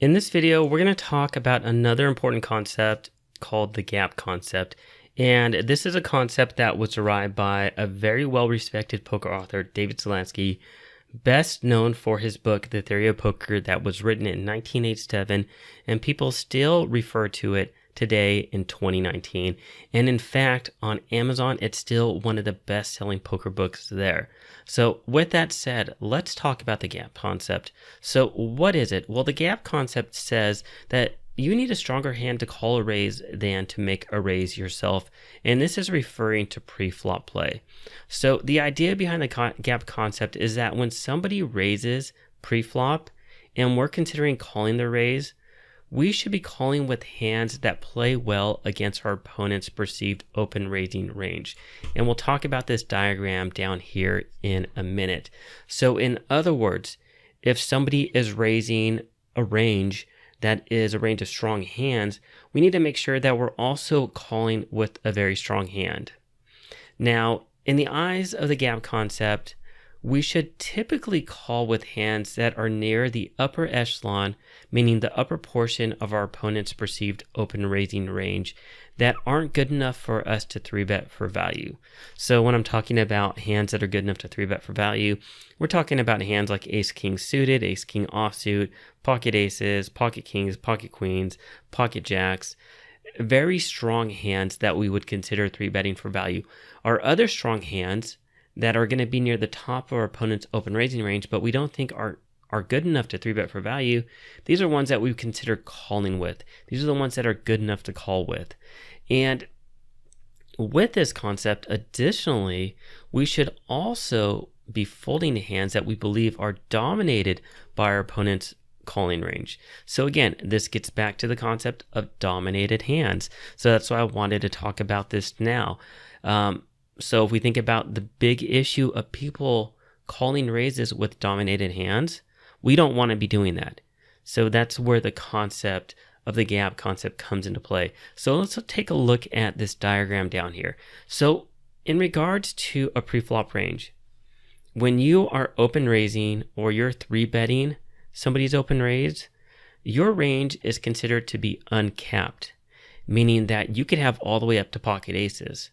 In this video, we're going to talk about another important concept called the gap concept. And this is a concept that was derived by a very well-respected poker author, David Selansky, best known for his book, The Theory of Poker, that was written in 1987, and people still refer to it today in 2019. And in fact, on Amazon, it's still one of the best-selling poker books there. So with that said, let's talk about the gap concept. So what is it? Well, the gap concept says that you need a stronger hand to call a raise than to make a raise yourself. And this is referring to pre-flop play. So the idea behind the gap concept is that when somebody raises pre-flop and we're considering calling the raise, we should be calling with hands that play well against our opponent's perceived open raising range. And we'll talk about this diagram down here in a minute. So in other words, if somebody is raising a range that is a range of strong hands, we need to make sure that we're also calling with a very strong hand. Now, in the eyes of the gap concept, we should typically call with hands that are near the upper echelon, meaning the upper portion of our opponent's perceived open raising range, that aren't good enough for us to 3-bet for value. So when I'm talking about hands that are good enough to 3-bet for value, we're talking about hands like ace-king suited, ace-king offsuit, pocket aces, pocket kings, pocket queens, pocket jacks. Very strong hands that we would consider 3-betting for value. Our other strong hands that are going to be near the top of our opponent's open raising range, but we don't think are good enough to 3-bet for value, these are ones that we consider calling with. These are the ones that are good enough to call with. And with this concept, additionally, we should also be folding hands that we believe are dominated by our opponent's calling range. So again, this gets back to the concept of dominated hands. So that's why I wanted to talk about this now. So if we think about the big issue of people calling raises with dominated hands, we don't want to be doing that. So that's where the concept of the gap concept comes into play. So let's take a look at this diagram down here. So in regards to a pre-flop range, when you are open raising or you're 3-betting somebody's open raise, your range is considered to be uncapped, meaning that you could have all the way up to pocket aces,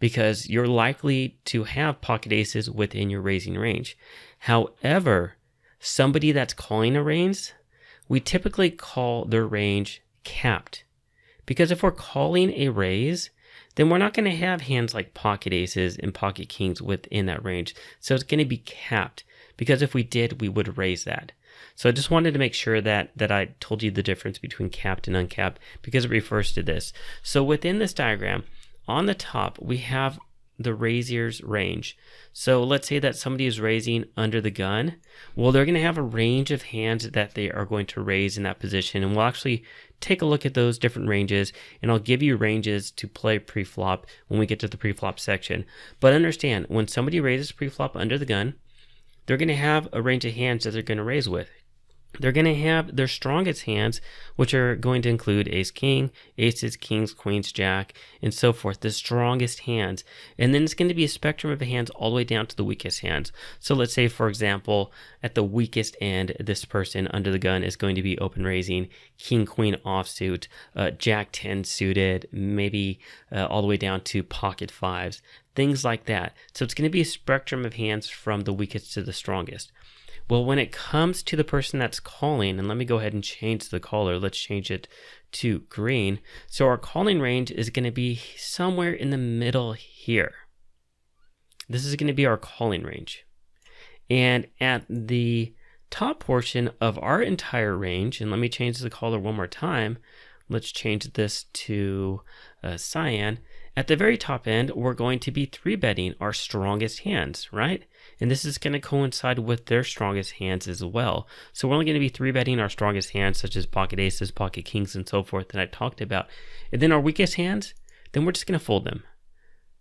because you're likely to have pocket aces within your raising range. However, somebody that's calling a raise, we typically call their range capped. Because if we're calling a raise, then we're not going to have hands like pocket aces and pocket kings within that range. So it's going to be capped, because if we did, we would raise that. So I just wanted to make sure that I told you the difference between capped and uncapped, because it refers to this. So within this diagram, on the top, we have the raisier's range. So let's say that somebody is raising under the gun. Well, they're going to have a range of hands that they are going to raise in that position. And we'll actually take a look at those different ranges, and I'll give you ranges to play pre-flop when we get to the pre-flop section. But understand, when somebody raises pre-flop under the gun, they're going to have a range of hands that they're going to raise with. They're going to have their strongest hands, which are going to include ace-king, aces, kings, queens, jack, and so forth, the strongest hands. And then it's going to be a spectrum of hands all the way down to the weakest hands. So let's say, for example, at the weakest end, this person under the gun is going to be open raising king, queen offsuit, jack 10 suited, maybe all the way down to pocket fives, things like that. So it's going to be a spectrum of hands from the weakest to the strongest. Well, when it comes to the person that's calling, and let me go ahead and change the color. Let's change it to green. So our calling range is going to be somewhere in the middle here. This is going to be our calling range. And at the top portion of our entire range, and let me change the color one more time. Let's change this to cyan. At the very top end, we're going to be 3-betting our strongest hands, right? And this is going to coincide with their strongest hands as well. So we're only going to be 3-betting our strongest hands, such as pocket aces, pocket kings, and so forth that I talked about. And then our weakest hands, then we're just going to fold them.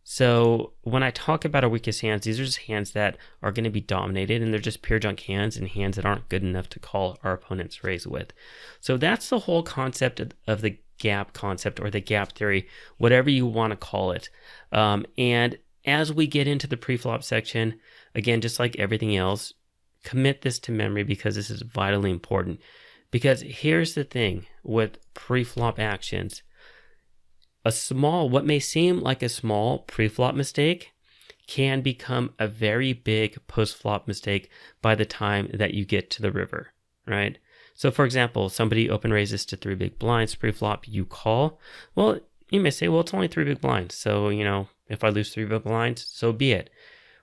So when I talk about our weakest hands, these are just hands that are going to be dominated, and they're just pure junk hands and hands that aren't good enough to call our opponent's raise with. So that's the whole concept of the gap concept, or the gap theory, whatever you want to call it. And as we get into the pre-flop section, again, just like everything else, commit this to memory, because this is vitally important. Because here's the thing with pre-flop actions. What may seem like a small pre-flop mistake can become a very big post-flop mistake by the time that you get to the river, right? So for example, somebody open raises to 3 big blinds pre-flop, you call. Well, you may say, well, it's only 3 big blinds. So, if I lose 3 big blinds, so be it.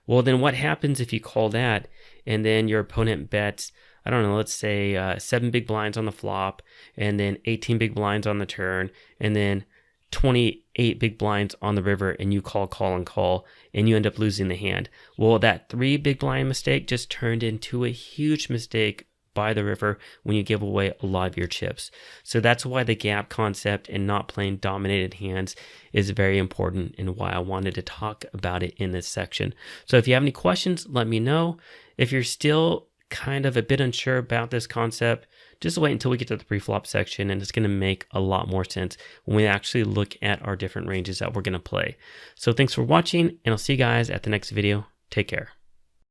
Well, then what happens if you call that and then your opponent bets, I don't know, let's say 7 big blinds on the flop and then 18 big blinds on the turn and then 28 big blinds on the river, and you call, and you end up losing the hand. Well, that 3 big blind mistake just turned into a huge mistake by the river when you give away a lot of your chips. So that's why the gap concept and not playing dominated hands is very important, and why I wanted to talk about it in this section. So if you have any questions, let me know. If you're still kind of a bit unsure about this concept, just wait until we get to the pre-flop section, and it's going to make a lot more sense when we actually look at our different ranges that we're going to play. So thanks for watching, and I'll see you guys at the next video. Take care.